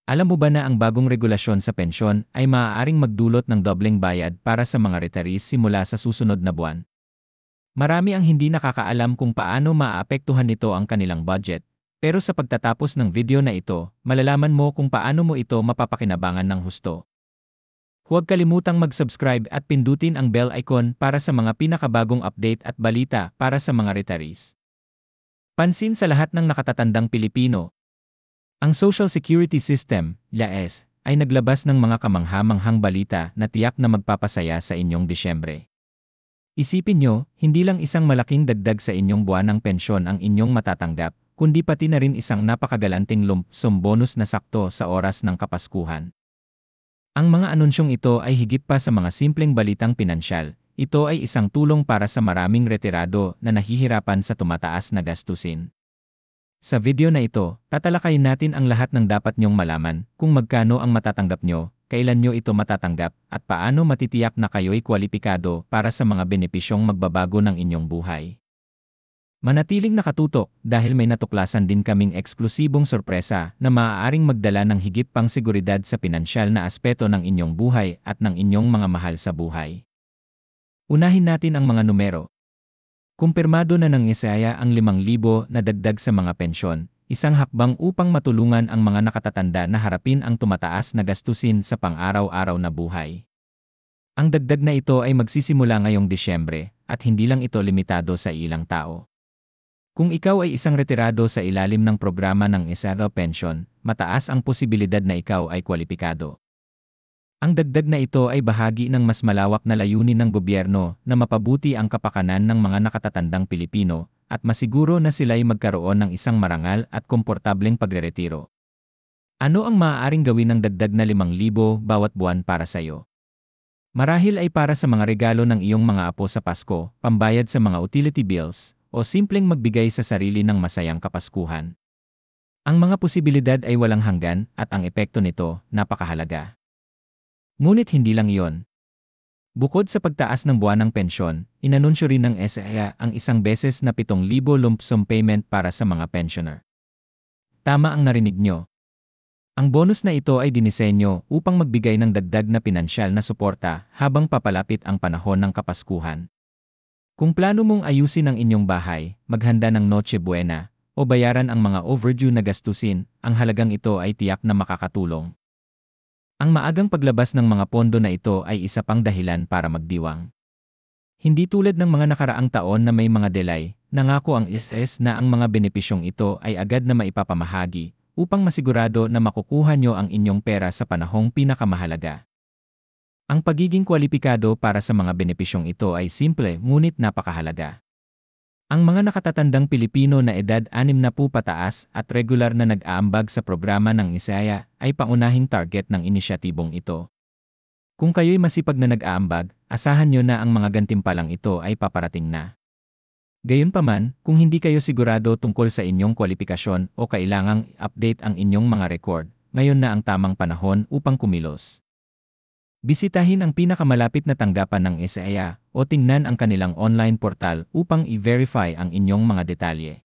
Alam mo ba na ang bagong regulasyon sa pensyon ay maaaring magdulot ng dobleng bayad para sa mga retirees simula sa susunod na buwan? Marami ang hindi nakakaalam kung paano maaapektuhan nito ang kanilang budget. Pero sa pagtatapos ng video na ito, malalaman mo kung paano mo ito mapapakinabangan ng husto. Huwag kalimutang mag-subscribe at pindutin ang bell icon para sa mga pinakabagong update at balita para sa mga retirees. Pansin sa lahat ng nakatatandang Pilipino. Ang Social Security System, LAS, ay naglabas ng mga kamangha-manghang balita na tiyak na magpapasaya sa inyong Disyembre. Isipin nyo, hindi lang isang malaking dagdag sa inyong buwanang pensyon ang inyong matatanggap, kundi pati na rin isang napakagalanting lump sum bonus na sakto sa oras ng Kapaskuhan. Ang mga anunsyong ito ay higit pa sa mga simpleng balitang pinansyal. Ito ay isang tulong para sa maraming retirado na nahihirapan sa tumataas na gastusin. Sa video na ito, tatalakayin natin ang lahat ng dapat nyong malaman, kung magkano ang matatanggap nyo, kailan nyo ito matatanggap, at paano matitiyak na kayo'y kwalipikado para sa mga benepisyong magbabago ng inyong buhay. Manatiling nakatutok dahil may natuklasan din kaming eksklusibong sorpresa na maaaring magdala ng higit pang seguridad sa pinansyal na aspeto ng inyong buhay at ng inyong mga mahal sa buhay. Unahin natin ang mga numero. Kumpirmado na ng Isaya ang 5,000 na dagdag sa mga pensyon, isang hakbang upang matulungan ang mga nakatatanda na harapin ang tumataas na gastusin sa pang-araw-araw na buhay. Ang dagdag na ito ay magsisimula ngayong Disyembre, at hindi lang ito limitado sa ilang tao. Kung ikaw ay isang retirado sa ilalim ng programa ng Isara Pension, mataas ang posibilidad na ikaw ay kwalipikado. Ang dagdag na ito ay bahagi ng mas malawak na layunin ng gobyerno na mapabuti ang kapakanan ng mga nakatatandang Pilipino at masiguro na sila'y magkaroon ng isang marangal at komportableng pagreretiro. Ano ang maaaring gawin ng dagdag na 5,000 bawat buwan para sa iyo? Marahil ay para sa mga regalo ng iyong mga apo sa Pasko, pambayad sa mga utility bills, o simpleng magbigay sa sarili ng masayang Kapaskuhan. Ang mga posibilidad ay walang hanggan at ang epekto nito napakahalaga. Ngunit hindi lang iyon. Bukod sa pagtaas ng buwanang pensyon, inanunsyo rin ng SEA ang isang beses na 7,000 lump sum payment para sa mga pensioner. Tama ang narinig nyo. Ang bonus na ito ay dinisenyo upang magbigay ng dagdag na pinansyal na suporta habang papalapit ang panahon ng Kapaskuhan. Kung plano mong ayusin ang inyong bahay, maghanda ng Noche Buena, o bayaran ang mga overdue na gastusin, ang halagang ito ay tiyak na makakatulong. Ang maagang paglabas ng mga pondo na ito ay isa pang dahilan para magdiwang. Hindi tulad ng mga nakaraang taon na may mga delay, nangako ang SS na ang mga benepisyong ito ay agad na maipapamahagi upang masigurado na makukuha nyo ang inyong pera sa panahong pinakamahalaga. Ang pagiging kwalipikado para sa mga benepisyong ito ay simple ngunit napakahalaga. Ang mga nakatatandang Pilipino na edad 60 pataas at regular na nag-aambag sa programa ng Isaya ay pangunahing target ng inisyatibong ito. Kung kayo'y masipag na nag-aambag, asahan nyo na ang mga gantimpalang ito ay paparating na. Gayunpaman, kung hindi kayo sigurado tungkol sa inyong kwalifikasyon o kailangang update ang inyong mga record, ngayon na ang tamang panahon upang kumilos. Bisitahin ang pinakamalapit na tanggapan ng SEA o tingnan ang kanilang online portal upang i-verify ang inyong mga detalye.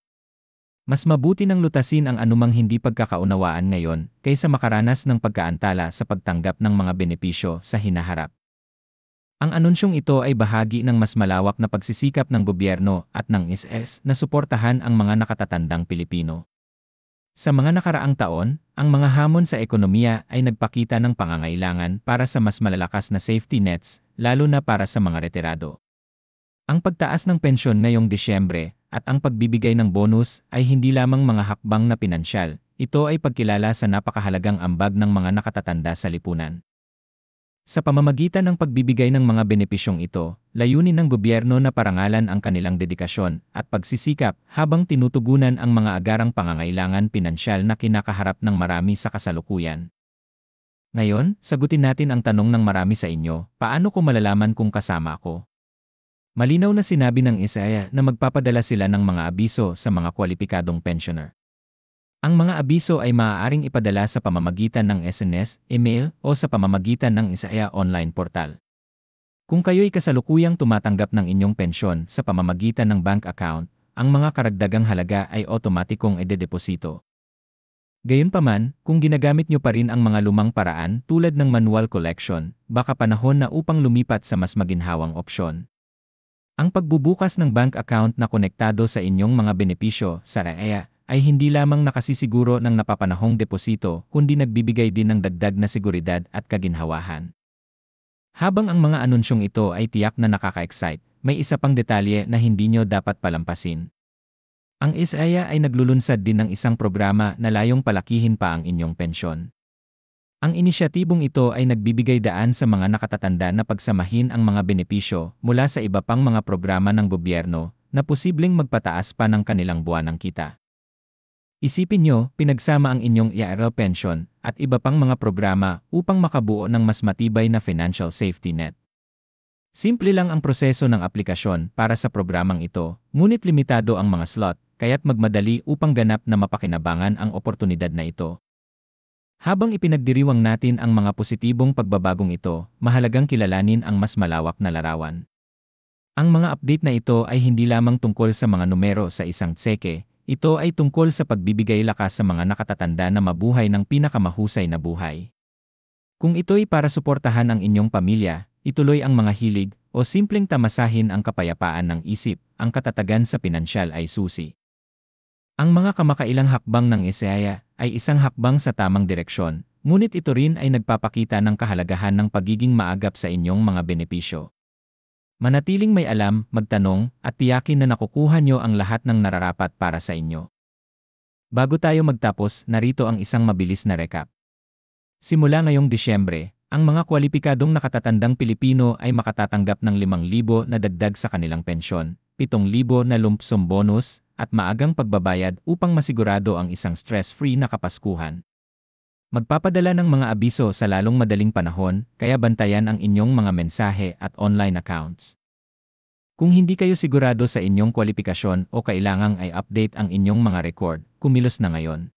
Mas mabuti nang lutasin ang anumang hindi pagkakaunawaan ngayon kaysa makaranas ng pagkaantala sa pagtanggap ng mga benepisyo sa hinaharap. Ang anunsyong ito ay bahagi ng mas malawak na pagsisikap ng gobyerno at ng SS na suportahan ang mga nakatatandang Pilipino. Sa mga nakaraang taon, ang mga hamon sa ekonomiya ay nagpakita ng pangangailangan para sa mas malalakas na safety nets, lalo na para sa mga retirado. Ang pagtaas ng pensyon ngayong Disyembre at ang pagbibigay ng bonus ay hindi lamang mga hakbang na pinansyal, ito ay pagkilala sa napakahalagang ambag ng mga nakatatanda sa lipunan. Sa pamamagitan ng pagbibigay ng mga benepisyong ito, layunin ng gobyerno na parangalan ang kanilang dedikasyon at pagsisikap habang tinutugunan ang mga agarang pangangailangan pinansyal na kinakaharap ng marami sa kasalukuyan. Ngayon, sagutin natin ang tanong ng marami sa inyo, paano ko malalaman kung kasama ako? Malinaw na sinabi ng Isaya na magpapadala sila ng mga abiso sa mga kwalipikadong pensioner. Ang mga abiso ay maaaring ipadala sa pamamagitan ng SMS, email, o sa pamamagitan ng Isaya online portal. Kung kayo'y kasalukuyang tumatanggap ng inyong pensyon sa pamamagitan ng bank account, ang mga karagdagang halaga ay otomatikong idedeposito. Gayunpaman, kung ginagamit nyo pa rin ang mga lumang paraan tulad ng manual collection, baka panahon na upang lumipat sa mas maginhawang opsyon. Ang pagbubukas ng bank account na konektado sa inyong mga benepisyo sa RAEA ay hindi lamang nakasisiguro ng napapanahong deposito kundi nagbibigay din ng dagdag na seguridad at kaginhawahan. Habang ang mga anunsyong ito ay tiyak na nakaka-excite, may isa pang detalye na hindi nyo dapat palampasin. Ang SAEA ay naglulunsad din ng isang programa na layong palakihin pa ang inyong pensyon. Ang inisyatibong ito ay nagbibigay daan sa mga nakatatanda na pagsamahin ang mga benepisyo mula sa iba pang mga programa ng gobyerno na posibleng magpataas pa ng kanilang buwanang kita. Isipin nyo, pinagsama ang inyong IRA pension at iba pang mga programa upang makabuo ng mas matibay na financial safety net. Simple lang ang proseso ng aplikasyon para sa programang ito, ngunit limitado ang mga slot, kaya't magmadali upang ganap na mapakinabangan ang oportunidad na ito. Habang ipinagdiriwang natin ang mga positibong pagbabagong ito, mahalagang kilalanin ang mas malawak na larawan. Ang mga update na ito ay hindi lamang tungkol sa mga numero sa isang tseke, ito ay tungkol sa pagbibigay lakas sa mga nakatatanda na mabuhay ng pinakamahusay na buhay. Kung ito'y para suportahan ang inyong pamilya, ituloy ang mga hilig, o simpleng tamasahin ang kapayapaan ng isip, ang katatagan sa pinansyal ay susi. Ang mga kamakailang hakbang ng SAEA ay isang hakbang sa tamang direksyon, ngunit ito rin ay nagpapakita ng kahalagahan ng pagiging maagap sa inyong mga benepisyo. Manatiling may alam, magtanong, at tiyakin na nakukuha nyo ang lahat ng nararapat para sa inyo. Bago tayo magtapos, narito ang isang mabilis na recap. Simula ngayong Disyembre, ang mga kwalipikadong nakatatandang Pilipino ay makatatanggap ng 5,000 na dagdag sa kanilang pensyon, 7,000 na lump sum bonus, at maagang pagbabayad upang masigurado ang isang stress-free na Kapaskuhan. Magpapadala ng mga abiso sa lalong madaling panahon, kaya bantayan ang inyong mga mensahe at online accounts. Kung hindi kayo sigurado sa inyong kwalifikasyon o kailangang ay update ang inyong mga record, kumilos na ngayon.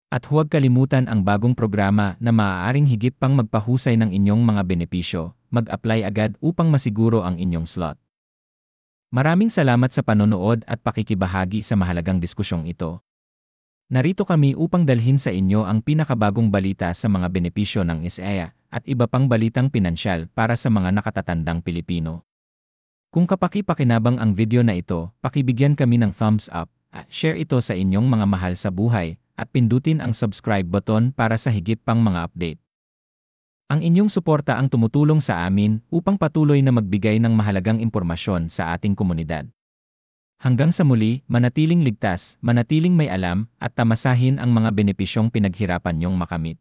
At huwag kalimutan ang bagong programa na maaaring higit pang magpahusay ng inyong mga benepisyo, mag-apply agad upang masiguro ang inyong slot. Maraming salamat sa panonood at pakikibahagi sa mahalagang diskusyong ito. Narito kami upang dalhin sa inyo ang pinakabagong balita sa mga benepisyo ng SAEA at iba pang balitang pinansyal para sa mga nakatatandang Pilipino. Kung kapaki-pakinabang ang video na ito, pakibigyan kami ng thumbs up, at share ito sa inyong mga mahal sa buhay, at pindutin ang subscribe button para sa higit pang mga update. Ang inyong suporta ang tumutulong sa amin upang patuloy na magbigay ng mahalagang impormasyon sa ating komunidad. Hanggang sa muli, manatiling ligtas, manatiling may alam, at tamasahin ang mga benepisyong pinaghirapan niyong makamit.